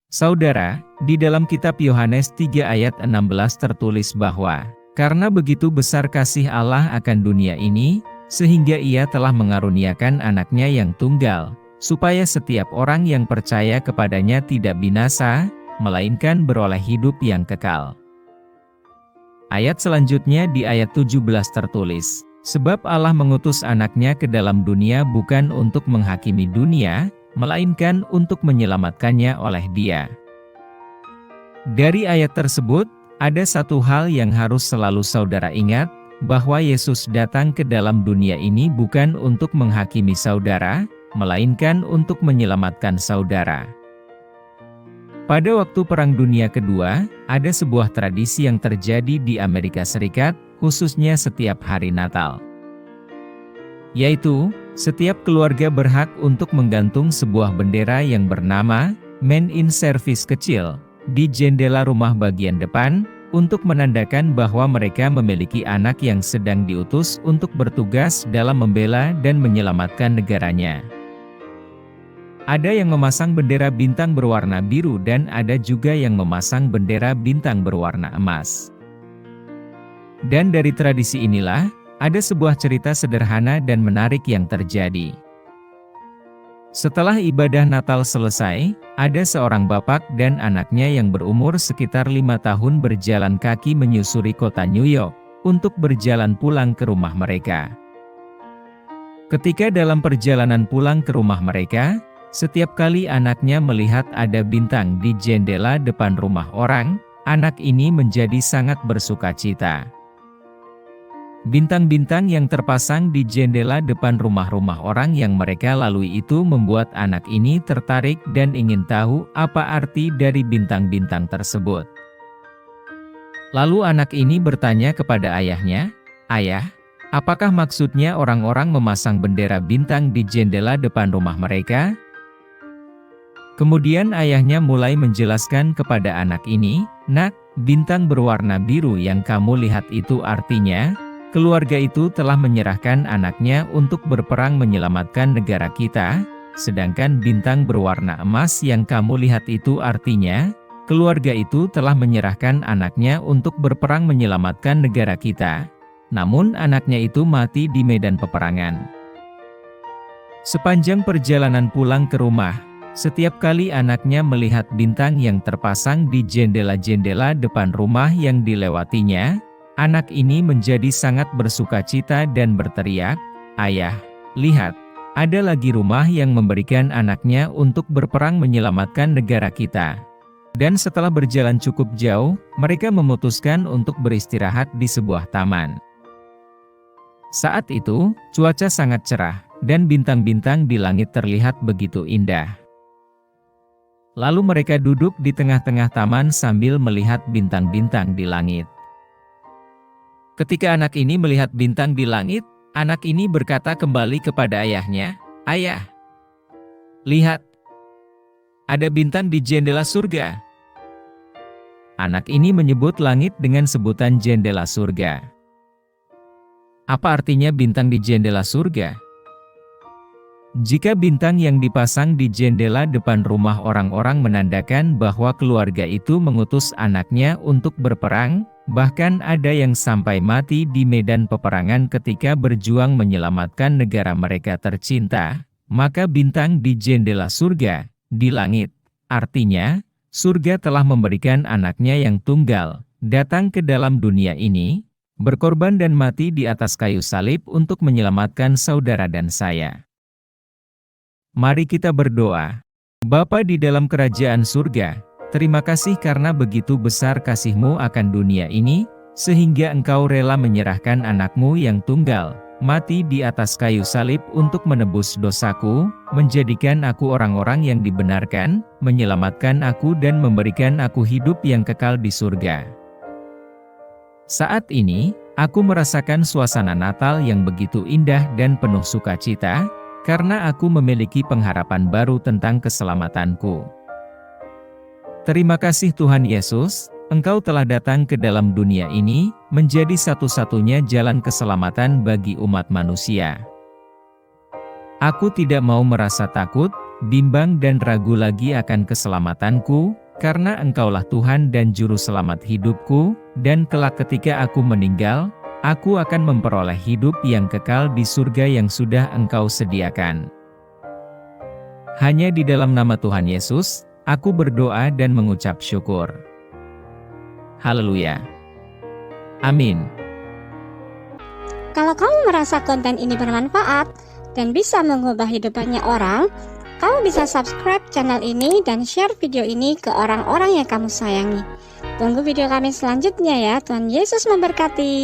Saudara, di dalam kitab Yohanes 3 ayat 16 tertulis bahwa, "Karena begitu besar kasih Allah akan dunia ini, sehingga Ia telah mengaruniakan anaknya yang tunggal, supaya setiap orang yang percaya kepadanya tidak binasa, melainkan beroleh hidup yang kekal." Ayat selanjutnya di ayat 17 tertulis, "Sebab Allah mengutus anaknya ke dalam dunia bukan untuk menghakimi dunia, melainkan untuk menyelamatkannya oleh Dia." Dari ayat tersebut, ada satu hal yang harus selalu saudara ingat, bahwa Yesus datang ke dalam dunia ini bukan untuk menghakimi saudara, melainkan untuk menyelamatkan saudara. Pada waktu Perang Dunia Kedua, ada sebuah tradisi yang terjadi di Amerika Serikat, khususnya setiap hari Natal. Yaitu, setiap keluarga berhak untuk menggantung sebuah bendera yang bernama "Man in Service" kecil di jendela rumah bagian depan, untuk menandakan bahwa mereka memiliki anak yang sedang diutus untuk bertugas dalam membela dan menyelamatkan negaranya. Ada yang memasang bendera bintang berwarna biru dan ada juga yang memasang bendera bintang berwarna emas. Dan dari tradisi inilah, ada sebuah cerita sederhana dan menarik yang terjadi. Setelah ibadah Natal selesai, ada seorang bapak dan anaknya yang berumur sekitar 5 tahun berjalan kaki menyusuri kota New York, untuk berjalan pulang ke rumah mereka. Ketika dalam perjalanan pulang ke rumah mereka, setiap kali anaknya melihat ada bintang di jendela depan rumah orang, anak ini menjadi sangat bersukacita. Bintang-bintang yang terpasang di jendela depan rumah-rumah orang yang mereka lalui itu membuat anak ini tertarik dan ingin tahu apa arti dari bintang-bintang tersebut. Lalu anak ini bertanya kepada ayahnya, "Ayah, apakah maksudnya orang-orang memasang bendera bintang di jendela depan rumah mereka?" Kemudian ayahnya mulai menjelaskan kepada anak ini, "Nak, bintang berwarna biru yang kamu lihat itu artinya, keluarga itu telah menyerahkan anaknya untuk berperang menyelamatkan negara kita, sedangkan bintang berwarna emas yang kamu lihat itu artinya, keluarga itu telah menyerahkan anaknya untuk berperang menyelamatkan negara kita, namun anaknya itu mati di medan peperangan." Sepanjang perjalanan pulang ke rumah, setiap kali anaknya melihat bintang yang terpasang di jendela-jendela depan rumah yang dilewatinya, anak ini menjadi sangat bersukacita dan berteriak, "Ayah, lihat, ada lagi rumah yang memberikan anaknya untuk berperang menyelamatkan negara kita." Dan setelah berjalan cukup jauh, mereka memutuskan untuk beristirahat di sebuah taman. Saat itu, cuaca sangat cerah, dan bintang-bintang di langit terlihat begitu indah. Lalu mereka duduk di tengah-tengah taman sambil melihat bintang-bintang di langit. Ketika anak ini melihat bintang di langit, anak ini berkata kembali kepada ayahnya, "Ayah, lihat, ada bintang di jendela surga." Anak ini menyebut langit dengan sebutan jendela surga. Apa artinya bintang di jendela surga? Jika bintang yang dipasang di jendela depan rumah orang-orang menandakan bahwa keluarga itu mengutus anaknya untuk berperang, bahkan ada yang sampai mati di medan peperangan ketika berjuang menyelamatkan negara mereka tercinta, maka bintang di jendela surga, di langit, artinya, surga telah memberikan anaknya yang tunggal, datang ke dalam dunia ini, berkorban dan mati di atas kayu salib untuk menyelamatkan saudara dan saya. Mari kita berdoa. Bapa di dalam kerajaan surga, terima kasih karena begitu besar kasih-Mu akan dunia ini, sehingga Engkau rela menyerahkan anak-Mu yang tunggal, mati di atas kayu salib untuk menebus dosaku, menjadikan aku orang-orang yang dibenarkan, menyelamatkan aku dan memberikan aku hidup yang kekal di surga. Saat ini, aku merasakan suasana Natal yang begitu indah dan penuh sukacita, karena aku memiliki pengharapan baru tentang keselamatanku. Terima kasih Tuhan Yesus, Engkau telah datang ke dalam dunia ini, menjadi satu-satunya jalan keselamatan bagi umat manusia. Aku tidak mau merasa takut, bimbang dan ragu lagi akan keselamatanku, karena Engkaulah Tuhan dan Juru Selamat hidupku, dan kelak ketika aku meninggal, aku akan memperoleh hidup yang kekal di surga yang sudah Engkau sediakan. Hanya di dalam nama Tuhan Yesus, aku berdoa dan mengucap syukur. Haleluya. Amin. Kalau kamu merasa konten ini bermanfaat dan bisa mengubah hidup banyak orang, kamu bisa subscribe channel ini dan share video ini ke orang-orang yang kamu sayangi. Tunggu video kami selanjutnya ya. Tuhan Yesus memberkati.